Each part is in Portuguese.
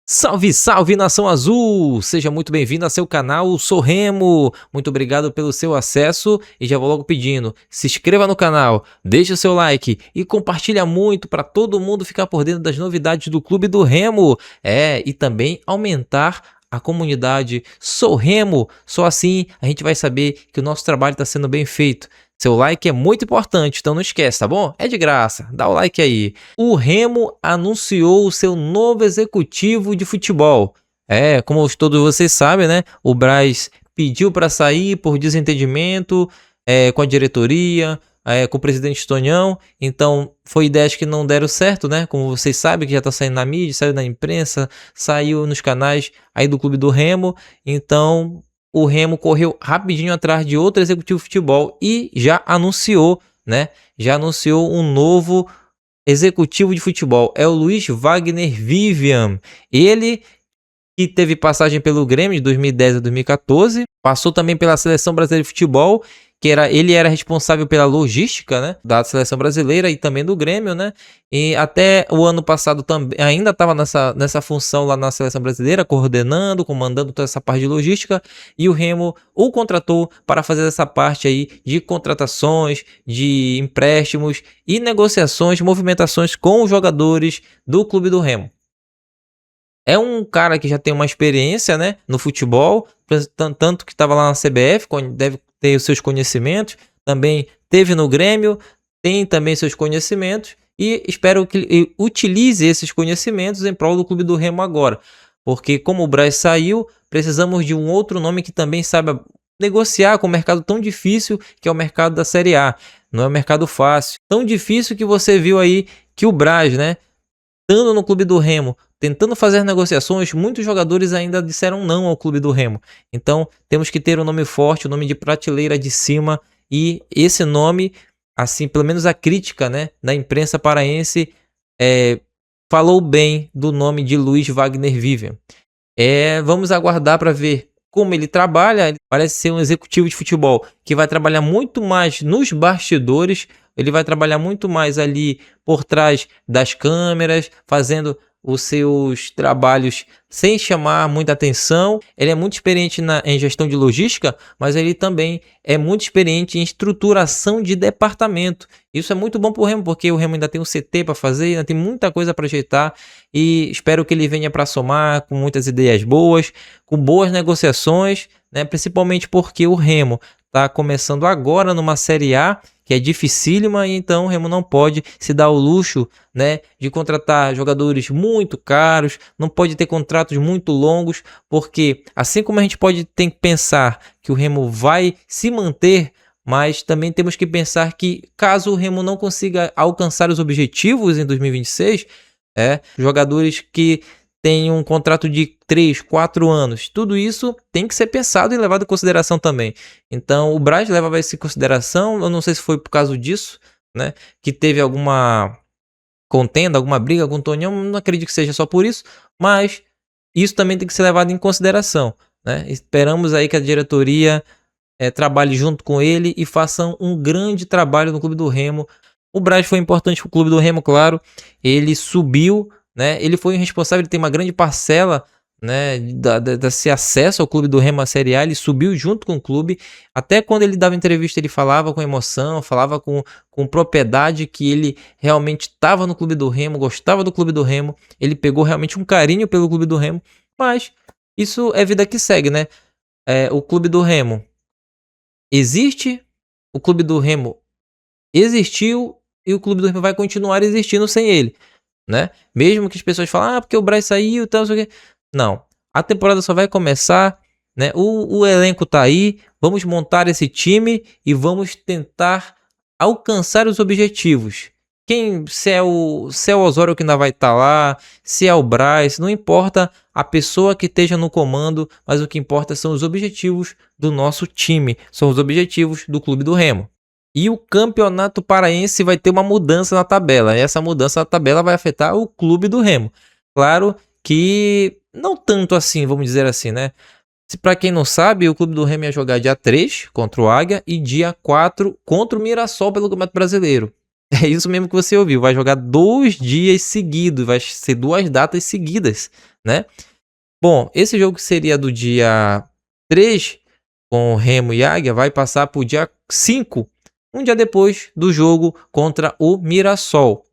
Salve, salve, Nação Azul! Seja muito bem-vindo a seu canal, sou Remo. Muito obrigado pelo seu acesso e já vou logo pedindo, se inscreva no canal, deixe o seu like e compartilha muito para todo mundo ficar por dentro das novidades do Clube do Remo. E também aumentar a comunidade. Sou Remo, só assim a gente vai saber que o nosso trabalho está sendo bem feito. Seu like é muito importante, então não esquece, tá bom? É de graça, dá o like aí. O Remo anunciou o seu novo executivo de futebol. Como todos vocês sabem, né? O Braz pediu para sair por desentendimento com a diretoria, com o presidente Tonhão. Então, foi ideias que não deram certo, né? Como vocês sabem, que já tá saindo na mídia, saiu na imprensa, saiu nos canais aí do Clube do Remo. Então, o Remo correu rapidinho atrás de outro executivo de futebol e já anunciou, né? Já anunciou um novo executivo de futebol. É o Luiz Wagner Vivian. Ele que teve passagem pelo Grêmio de 2010 a 2014, passou também pela Seleção Brasileira de Futebol, ele era responsável pela logística, né, da Seleção Brasileira e também do Grêmio, né? E até o ano passado também ainda estava nessa função lá na Seleção Brasileira, coordenando, comandando toda essa parte de logística, e o Remo o contratou para fazer essa parte aí de contratações, de empréstimos e negociações, movimentações com os jogadores do Clube do Remo. É um cara que já tem uma experiência, né, no futebol, tanto que estava lá na CBF, deve ter os seus conhecimentos, também teve no Grêmio, tem também seus conhecimentos, e espero que ele utilize esses conhecimentos em prol do Clube do Remo agora, porque como o Braz saiu, precisamos de um outro nome que também saiba negociar com o mercado tão difícil que é o mercado da Série A. Não é um mercado fácil, tão difícil que você viu aí que o Braz, né, estando no Clube do Remo, tentando fazer negociações, muitos jogadores ainda disseram não ao Clube do Remo. Então, temos que ter um nome forte, um nome de prateleira de cima, e esse nome, assim, pelo menos a crítica, né, da imprensa paraense falou bem do nome de Luiz Wagner Vivian. Vamos aguardar para ver como ele trabalha. Ele parece ser um executivo de futebol que vai trabalhar muito mais nos bastidores, ele vai trabalhar muito mais ali por trás das câmeras, fazendo os seus trabalhos sem chamar muita atenção. Ele é muito experiente em gestão de logística, mas ele também é muito experiente em estruturação de departamento. Isso é muito bom para o Remo, porque o Remo ainda tem um CT para fazer, ainda tem muita coisa para ajeitar, e espero que ele venha para somar com muitas ideias boas, com boas negociações, né? Principalmente porque o Remo está começando agora numa Série A, que é dificílima, e então o Remo não pode se dar o luxo, né, de contratar jogadores muito caros, não pode ter contratos muito longos, porque assim como a gente tem que pensar que o Remo vai se manter, mas também temos que pensar que caso o Remo não consiga alcançar os objetivos em 2026, jogadores que tem um contrato de 3, 4 anos. Tudo isso tem que ser pensado e levado em consideração também. Então, o Braz leva isso em consideração. Eu não sei se foi por causa disso, né, que teve alguma contenda, alguma briga com o Tonhão. Não acredito que seja só por isso, mas isso também tem que ser levado em consideração, né? Esperamos aí que a diretoria trabalhe junto com ele e façam um grande trabalho no Clube do Remo. O Braz foi importante para o Clube do Remo, claro. Ele subiu, né? Ele foi o responsável, ele tem uma grande parcela, né, desse acesso ao Clube do Remo à Série A. Ele subiu junto com o clube. Até quando ele dava entrevista, ele falava com emoção, falava com propriedade que ele realmente estava no Clube do Remo, gostava do Clube do Remo. Ele pegou realmente um carinho pelo Clube do Remo, mas isso é vida que segue, né? O Clube do Remo existe, o Clube do Remo existiu e o Clube do Remo vai continuar existindo sem ele, né? Mesmo que as pessoas falem, porque o Braz saiu e tal, não sei o quê. Não, a temporada só vai começar, né? O elenco tá aí, vamos montar esse time e vamos tentar alcançar os objetivos. Se é o Osório que ainda vai estar lá, se é o Braz, não importa a pessoa que esteja no comando, mas o que importa são os objetivos do nosso time, são os objetivos do Clube do Remo. E o Campeonato Paraense vai ter uma mudança na tabela. E essa mudança na tabela vai afetar o Clube do Remo. Claro que não tanto assim, vamos dizer assim, né? Para quem não sabe, o Clube do Remo ia jogar dia 3 contra o Águia e dia 4 contra o Mirassol pelo Campeonato Brasileiro. É isso mesmo que você ouviu, vai jogar 2 dias seguidos, vai ser 2 datas seguidas, né? Bom, esse jogo que seria do dia 3 com o Remo e Águia vai passar para o dia 5, um dia depois do jogo contra o Mirassol.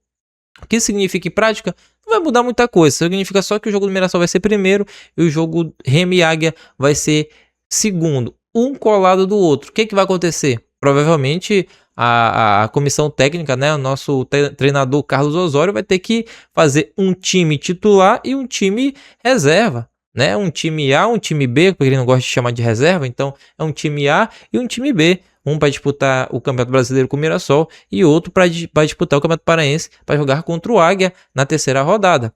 O que significa em prática? Não vai mudar muita coisa, significa só que o jogo do Mirassol vai ser primeiro e o jogo Remo e Águia vai ser segundo, um colado do outro. O que vai acontecer? Provavelmente a comissão técnica, né, o nosso treinador Carlos Osório vai ter que fazer um time titular e um time reserva, né? Um time A, um time B, porque ele não gosta de chamar de reserva, então é um time A e um time B. Um para disputar o Campeonato Brasileiro com o Mirassol e outro para disputar o Campeonato Paraense para jogar contra o Águia na terceira rodada.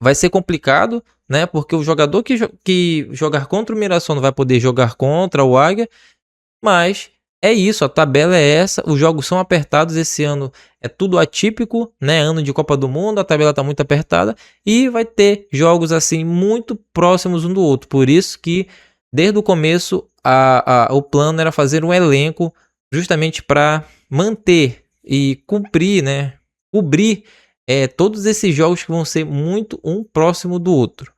Vai ser complicado, né? Porque o jogador que jogar contra o Mirassol não vai poder jogar contra o Águia, mas é isso, a tabela é essa, os jogos são apertados esse ano, é tudo atípico, né? Ano de Copa do Mundo, a tabela está muito apertada e vai ter jogos assim muito próximos um do outro. Por isso que desde o começo o plano era fazer um elenco justamente para manter e cumprir, né? Cobrir todos esses jogos que vão ser muito um próximo do outro.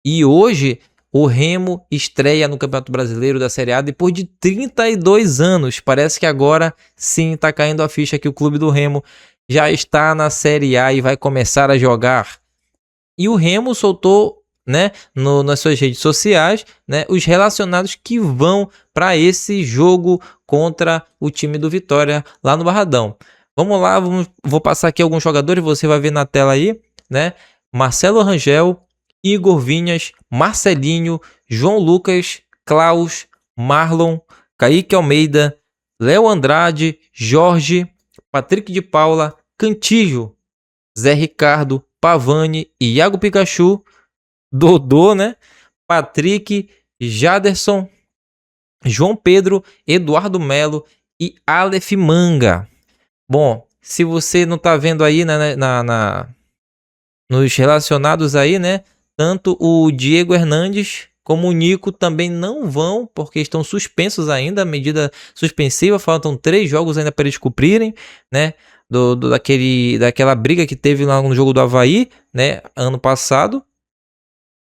E hoje o Remo estreia no Campeonato Brasileiro da Série A depois de 32 anos. Parece que agora sim está caindo a ficha que o clube do Remo já está na Série A e vai começar a jogar. E o Remo soltou, né, nas suas redes sociais, né, os relacionados que vão para esse jogo contra o time do Vitória lá no Barradão. Vamos lá, vou passar aqui alguns jogadores, você vai ver na tela aí, né? Marcelo Rangel, Igor Vinhas, Marcelinho, João Lucas, Klaus, Marlon, Kaique Almeida, Léo Andrade, Jorge, Patrick de Paula, Cantillo, Zé Ricardo, Pavani, Iago Pikachu, Dodô, né? Patrick, Jaderson, João Pedro, Eduardo Melo e Aleph Manga. Bom, se você não tá vendo aí nos relacionados aí, né? Tanto o Diego Hernandes como o Nico também não vão, porque estão suspensos ainda, medida suspensiva, faltam 3 jogos ainda para eles cumprirem, né? Daquela briga que teve lá no jogo do Avaí, né? Ano passado.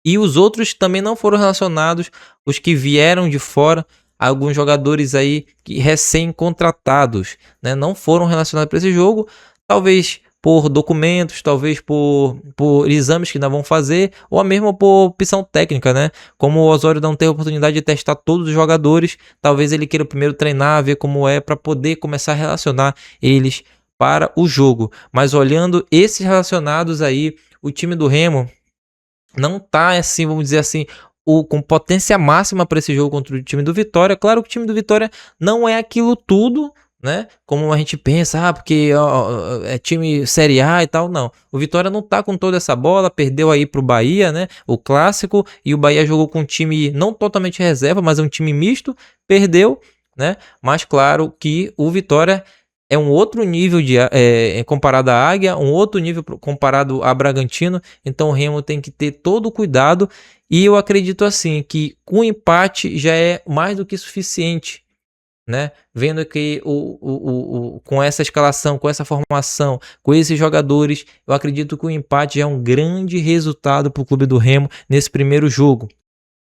E os outros também não foram relacionados, os que vieram de fora, alguns jogadores aí que recém-contratados, né? Não foram relacionados para esse jogo, talvez por documentos, talvez por exames que ainda vão fazer, ou mesmo por opção técnica, né? Como o Osório não tem a oportunidade de testar todos os jogadores, talvez ele queira primeiro treinar, ver como é, para poder começar a relacionar eles para o jogo. Mas olhando esses relacionados aí, o time do Remo não tá assim, vamos dizer assim, com potência máxima para esse jogo contra o time do Vitória. Claro que o time do Vitória não é aquilo tudo, né? Como a gente pensa, porque é time Série A e tal, não. O Vitória não tá com toda essa bola, perdeu aí pro Bahia, né? O clássico, e o Bahia jogou com um time não totalmente reserva, mas é um time misto, perdeu, né? Mas claro que o Vitória é um outro nível comparado à Águia, um outro nível comparado a Bragantino, então o Remo tem que ter todo o cuidado, e eu acredito assim, que com o empate já é mais do que suficiente, né? Vendo que com essa escalação, com essa formação, com esses jogadores, eu acredito que o empate já é um grande resultado para o clube do Remo nesse primeiro jogo.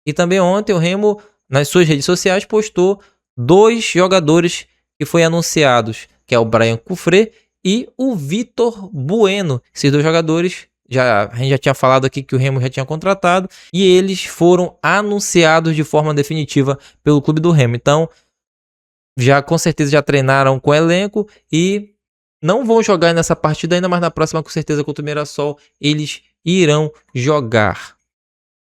E também ontem o Remo, nas suas redes sociais, postou 2 jogadores que foram anunciados, que é o Brian Cufré e o Vitor Bueno. Esses 2 jogadores, a gente já tinha falado aqui que o Remo já tinha contratado, e eles foram anunciados de forma definitiva pelo clube do Remo. Então, já com certeza já treinaram com o elenco e não vão jogar nessa partida ainda, mas na próxima, com certeza, contra o Mirassol, eles irão jogar.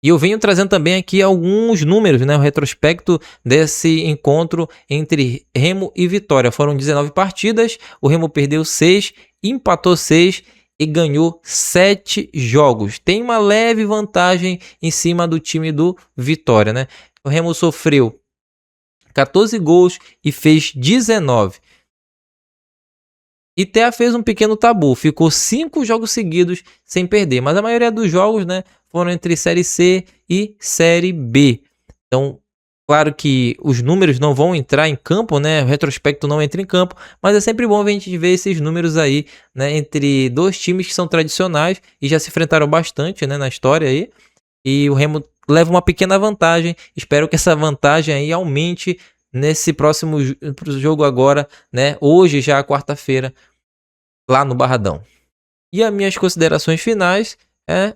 E eu venho trazendo também aqui alguns números, né? O retrospecto desse encontro entre Remo e Vitória. Foram 19 partidas, o Remo perdeu 6, empatou 6 e ganhou 7 jogos. Tem uma leve vantagem em cima do time do Vitória, né? O Remo sofreu 14 gols e fez 19. E TEA fez um pequeno tabu, ficou 5 jogos seguidos sem perder, mas a maioria dos jogos, né, foram entre Série C e Série B. Então, claro que os números não vão entrar em campo, né, o retrospecto não entra em campo, mas é sempre bom a gente ver esses números aí, né, entre dois times que são tradicionais e já se enfrentaram bastante, né, na história aí, e o Remo leva uma pequena vantagem, espero que essa vantagem aí aumente nesse próximo jogo agora, né, hoje já quarta-feira, lá no Barradão. E as minhas considerações finais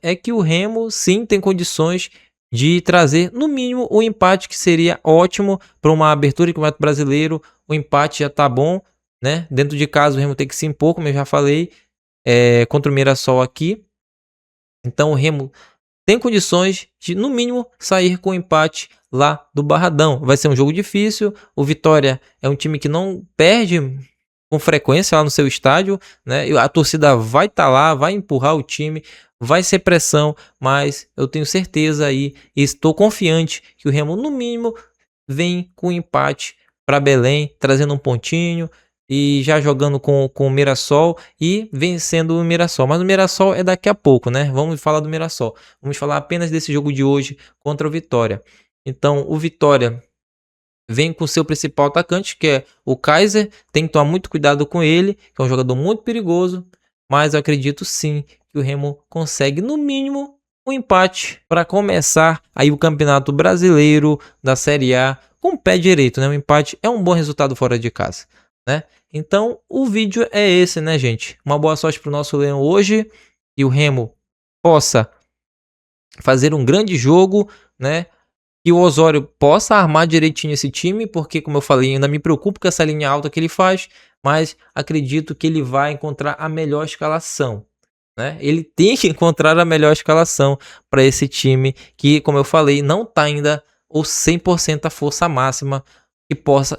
é que o Remo sim tem condições de trazer no mínimo o empate, que seria ótimo para uma abertura de Campeonato Brasileiro. O empate já tá bom, né? Dentro de casa o Remo tem que se impor, como eu já falei, contra o Mirassol aqui. Então o Remo tem condições de no mínimo sair com o empate lá do Barradão. Vai ser um jogo difícil. O Vitória é um time que não perde com frequência lá no seu estádio, né? A torcida vai estar lá, vai empurrar o time, vai ser pressão, mas eu tenho certeza aí e estou confiante que o Remo no mínimo vem com empate para Belém, trazendo um pontinho e já jogando com o Mirassol e vencendo o Mirassol. Mas o Mirassol é daqui a pouco, né? Vamos falar do Mirassol. Vamos falar apenas desse jogo de hoje contra o Vitória. Então, o Vitória vem com o seu principal atacante, que é o Kaiser. Tem que tomar muito cuidado com ele, que é um jogador muito perigoso. Mas eu acredito sim que o Remo consegue, no mínimo, um empate para começar aí o Campeonato Brasileiro da Série A com o pé direito, né? Um empate é um bom resultado fora de casa, né? Então, o vídeo é esse, né, gente? Uma boa sorte para o nosso Leão hoje e o Remo possa fazer um grande jogo, né? Que o Osório possa armar direitinho esse time, porque, como eu falei, ainda me preocupo com essa linha alta que ele faz, mas acredito que ele vai encontrar a melhor escalação, né? Ele tem que encontrar a melhor escalação para esse time que, como eu falei, não está ainda o 100% a força máxima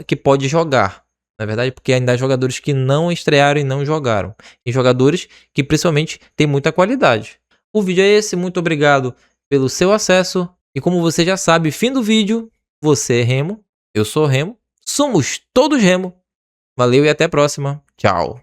que pode jogar. Na verdade, porque ainda há jogadores que não estrearam e não jogaram. E jogadores que principalmente têm muita qualidade. O vídeo é esse, muito obrigado pelo seu acesso. E como você já sabe, fim do vídeo, você é Remo, eu sou Remo, somos todos Remo. Valeu e até a próxima. Tchau.